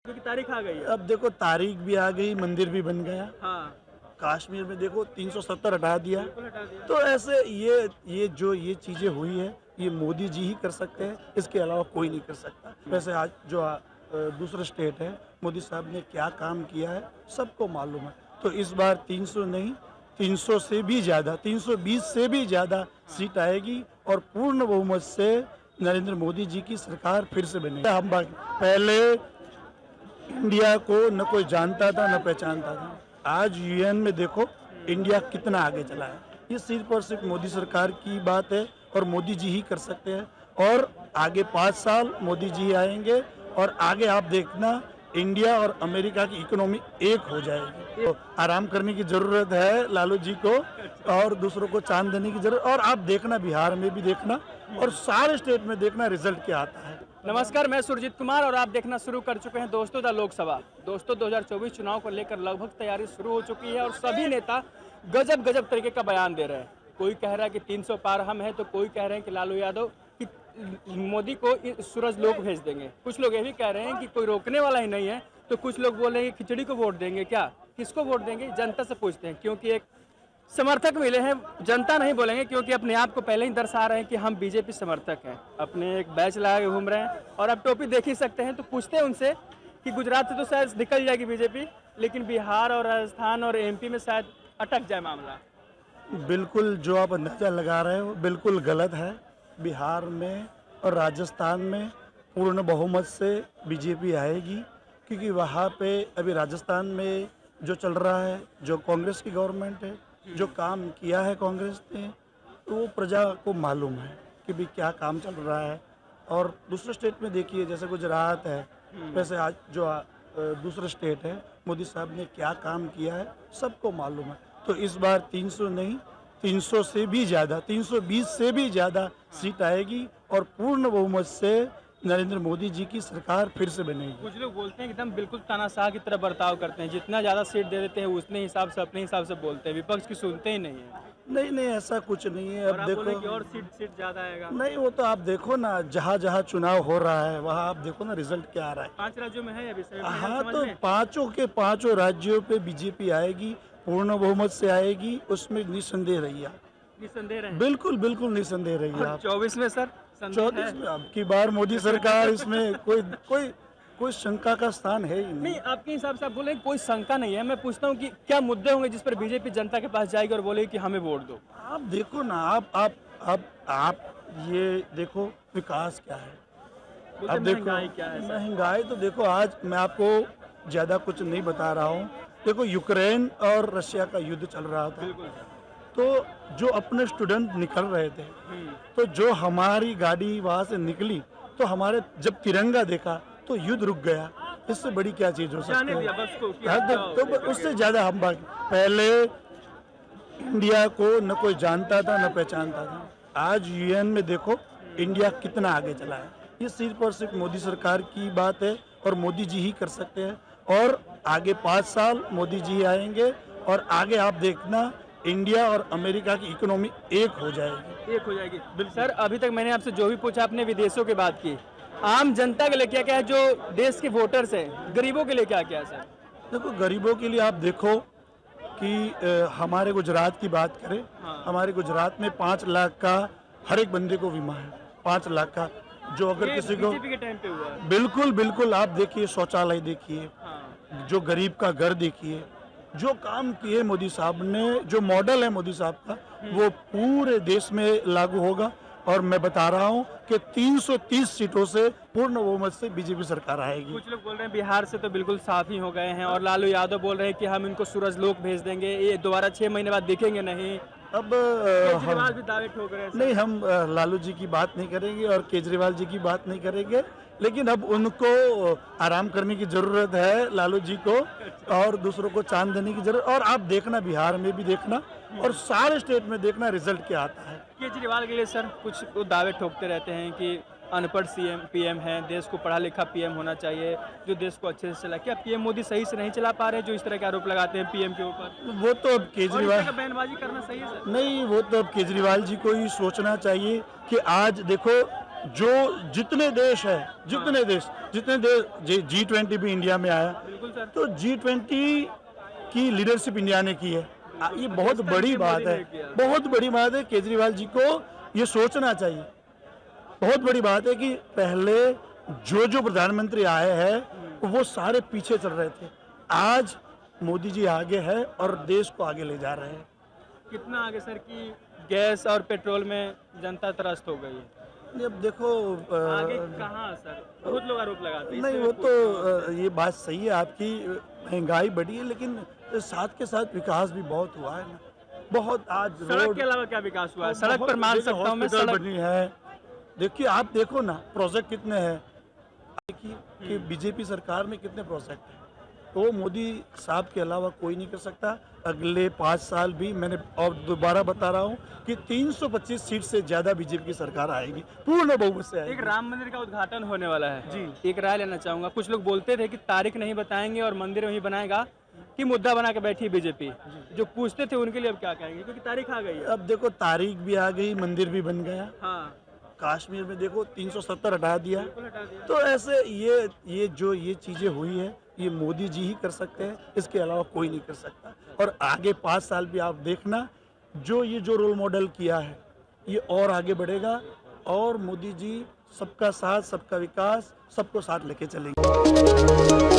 क्योंकि तारीख आ गई है। अब देखो तारीख भी आ गई, मंदिर भी बन गया। हाँ, कश्मीर में देखो 370 हटा दिया। बिल्कुल हटा दिया। तो ऐसे ये चीजें हुई है, ये मोदी जी ही कर सकते हैं, इसके अलावा कोई नहीं कर सकता। वैसे आज जो दूसरे स्टेट है, मोदी साहब ने क्या काम किया है सबको मालूम है। तो इस बार 300 नहीं, 300 से भी ज्यादा, 320 से भी ज्यादा सीट आएगी और पूर्ण बहुमत से नरेंद्र मोदी जी की सरकार फिर से बनेगी। हम पहले इंडिया को न कोई जानता था न पहचानता था। आज यूएन में देखो इंडिया कितना आगे चला है। ये सिर्फ और सिर्फ मोदी सरकार की बात है और मोदी जी ही कर सकते हैं। और आगे 5 साल मोदी जी आएंगे और आगे आप देखना इंडिया और अमेरिका की इकोनॉमी एक हो जाएगी। तो आराम करने की जरूरत है लालू जी को और दूसरों को चांद देने की जरूरत। और आप देखना बिहार में भी देखना और सारे स्टेट में देखना रिजल्ट क्या आता है। नमस्कार, मैं सुरजीत कुमार और आप देखना शुरू कर चुके हैं दोस्तों द लोकसभा। दोस्तों 2024 चुनाव को लेकर लगभग तैयारी शुरू हो चुकी है और सभी नेता गजब गजब तरीके का बयान दे रहे हैं। कोई कह रहा है कि 300 पार हम हैं, तो कोई कह रहे हैं कि लालू यादव कि मोदी को सूरज लोक भेज देंगे। कुछ लोग ये भी कह रहे हैं कि कोई रोकने वाला ही नहीं है, तो कुछ लोग बोल रहे हैं कि खिचड़ी को वोट देंगे। क्या किसको वोट देंगे, जनता से पूछते हैं, क्योंकि एक समर्थक मिले हैं। जनता नहीं बोलेंगे क्योंकि अपने आप को पहले ही दर्शा रहे हैं कि हम बीजेपी समर्थक हैं। अपने एक बैच लगा के घूम रहे हैं और अब टोपी देख ही सकते हैं। तो पूछते हैं उनसे कि गुजरात से तो शायद निकल जाएगी बीजेपी, लेकिन बिहार और राजस्थान और एमपी में शायद अटक जाए मामला। बिल्कुल जो आप अंदाजा लगा रहे हो बिल्कुल गलत है। बिहार में और राजस्थान में पूर्ण बहुमत से बीजेपी आएगी, क्योंकि वहाँ पे अभी राजस्थान में जो चल रहा है, जो कांग्रेस की गवर्नमेंट है, जो काम किया है कांग्रेस ने, तो वो प्रजा को मालूम है कि भी क्या काम चल रहा है। और दूसरे स्टेट में देखिए जैसे गुजरात है, वैसे आज जो दूसरे स्टेट है, मोदी साहब ने क्या काम किया है सबको मालूम है। तो इस बार 300 नहीं, 300 से भी ज़्यादा, 320 से भी ज़्यादा सीट आएगी और पूर्ण बहुमत से नरेंद्र मोदी जी की सरकार फिर से बनेगी। कुछ लोग बोलते हैं एकदम बिल्कुल तानाशाह की तरह बर्ताव करते हैं, जितना ज़्यादा सीट दे देते हैं उतने हिसाब से अपने हिसाब से बोलते हैं, विपक्ष की सुनते ही नहीं है। नहीं नहीं, ऐसा कुछ नहीं है। अब देखो कि और सीट ज़्यादा आएगा। नहीं, वो तो आप देखो ना, जहाँ जहाँ चुनाव हो रहा है वहाँ आप देखो ना रिजल्ट क्या आ रहा है। 5 राज्यों में है अभी हाँ, तो पांचों के पांचों राज्यों पे बीजेपी आएगी, पूर्ण बहुमत से आएगी, उसमें निसंदेह रहिए आप। निसंदेह रहे। बिल्कुल बिल्कुल निसंदेह रहिए आप। 24 में सर 24 में अब की बार मोदी सरकार, इसमें कोई कोई कोई शंका का स्थान है ही नहीं। नहीं, आपके हिसाब से आप बोले कोई शंका नहीं है। मैं पूछता हूँ कि क्या मुद्दे होंगे जिस पर बीजेपी जनता के पास जाएगी और बोलेगी कि हमें वोट दो। आप देखो ना, आप ये देखो विकास क्या है। अब देखो महंगाई क्या है सर? महंगाई तो देखो, आज मैं आपको ज़्यादा कुछ नहीं बता रहा हूँ। देखो यूक्रेन और रशिया का युद्ध चल रहा था, तो जो अपने स्टूडेंट निकल रहे थे, तो जो हमारी गाड़ी वहाँ से निकली, तो हमारे जब तिरंगा देखा तो युद्ध रुक गया। इससे बड़ी क्या चीज़ हो सकती है। हाँ, तो उससे ज़्यादा हम पहले इंडिया को न कोई जानता था न पहचानता था। आज यूएन में देखो इंडिया कितना आगे चला है। ये सिर्फ और सिर्फ मोदी सरकार की बात है और मोदी जी ही कर सकते हैं। और आगे 5 साल मोदी जी आएंगे और आगे आप देखना इंडिया और अमेरिका की इकोनॉमी एक हो जाएगी। सर, अभी तक मैंने आपसे जो भी पूछा, आपने विदेशों की बात की, आम जनता के लिए क्या क्या है, जो देश के वोटर्स हैं, गरीबों के लिए क्या क्या है सर? देखो गरीबों के लिए आप देखो कि हमारे गुजरात की बात करें। हाँ। हमारे गुजरात में 5 लाख का हर एक बंदे को बीमा है, 5 लाख का। जो अगर किसी को बीजेपी के टाइम पे हुआ है। बिल्कुल बिल्कुल, आप देखिए शौचालय देखिए, हाँ। जो गरीब का घर देखिए, जो काम किए मोदी साहब ने, जो मॉडल है मोदी साहब का, वो पूरे देश में लागू होगा। और मैं बता रहा हूँ कि 330 सीटों से पूर्ण बहुमत से बीजेपी सरकार आएगी। कुछ लोग बोल रहे हैं बिहार से तो बिल्कुल साफ ही हो गए हैं और लालू यादव बोल रहे हैं कि हम इनको सूरज लोक भेज देंगे, ये दोबारा 6 महीने बाद दिखेंगे नहीं। अब केजरीवाल भी दावे ठोक रहे हैं सर। नहीं, हम लालू जी की बात नहीं करेंगे और केजरीवाल जी की बात नहीं करेंगे, लेकिन अब उनको आराम करने की जरूरत है, लालू जी को, और दूसरों को चांद देने की जरूरत। और आप देखना बिहार में भी देखना और सारे स्टेट में देखना रिजल्ट क्या आता है। केजरीवाल के लिए सर कुछ वो दावे ठोकते रहते हैं कि अनपढ़ पीएम है, देश को पढ़ा लिखा पीएम होना चाहिए जो देश को अच्छे से चला। क्या पीएम मोदी सही से नहीं चला पा रहे, जो इस तरह के आरोप लगाते हैं पीएम के ऊपर? वो तो अब केजरीवाल, बयानबाजी करना सही है सर? नहीं, वो तो अब केजरीवाल जी को ही सोचना चाहिए कि आज देखो जो जितने देश है, जितने देश G20 भी इंडिया में आया, बिल्कुल सर। तो G20 की लीडरशिप इंडिया ने की है। ये बहुत बड़ी बात है, बहुत बड़ी बात है। केजरीवाल जी को ये सोचना चाहिए। बहुत बड़ी बात है कि पहले जो प्रधानमंत्री आए हैं वो सारे पीछे चल रहे थे, आज मोदी जी आगे है और देश को आगे ले जा रहे हैं। कितना आगे सर कि गैस और पेट्रोल में जनता त्रस्त हो गई है? अब देखो आगे कहाँ सर? बहुत लोग आरोप लगाते हैं। नहीं, वो तो ये बात सही है आपकी, महंगाई बढ़ी है, लेकिन साथ के साथ विकास भी बहुत हुआ है ना, बहुत। आज सड़क के अलावा क्या विकास हुआ है? सड़क पर मान सकता हूँ मैं, हॉस्पिटल सड़क बनी है। देखिए, आप देखो ना प्रोजेक्ट कितने हैं, कि बीजेपी सरकार में कितने प्रोजेक्ट हैं, तो मोदी साहब के अलावा कोई नहीं कर सकता। अगले 5 साल भी, मैंने और दोबारा बता रहा हूँ कि 325 सीट से ज्यादा बीजेपी की सरकार आएगी, पूर्ण बहुमत से आएगी। एक राम मंदिर का उद्घाटन होने वाला है जी। एक राय लेना चाहूंगा। कुछ लोग बोलते थे कि तारीख नहीं बताएंगे और मंदिर वहीं बनाएगा, कि मुद्दा बना के बैठी बीजेपी। जो पूछते थे उनके लिए अब क्या कहेंगे, क्योंकि तारीख आ गई है। अब देखो, तारीख भी आ गई, मंदिर भी बन गया। हाँ, कश्मीर में देखो 370 हटा दिया। बिल्कुल हटा दिया। तो ऐसे ये चीजें हुई है, ये मोदी जी ही कर सकते हैं, इसके अलावा कोई नहीं कर सकता। और आगे 5 साल भी आप देखना, जो रोल मॉडल किया है ये और आगे बढ़ेगा, और मोदी जी सबका साथ, सबका विकास, सबको साथ लेके चलेंगे।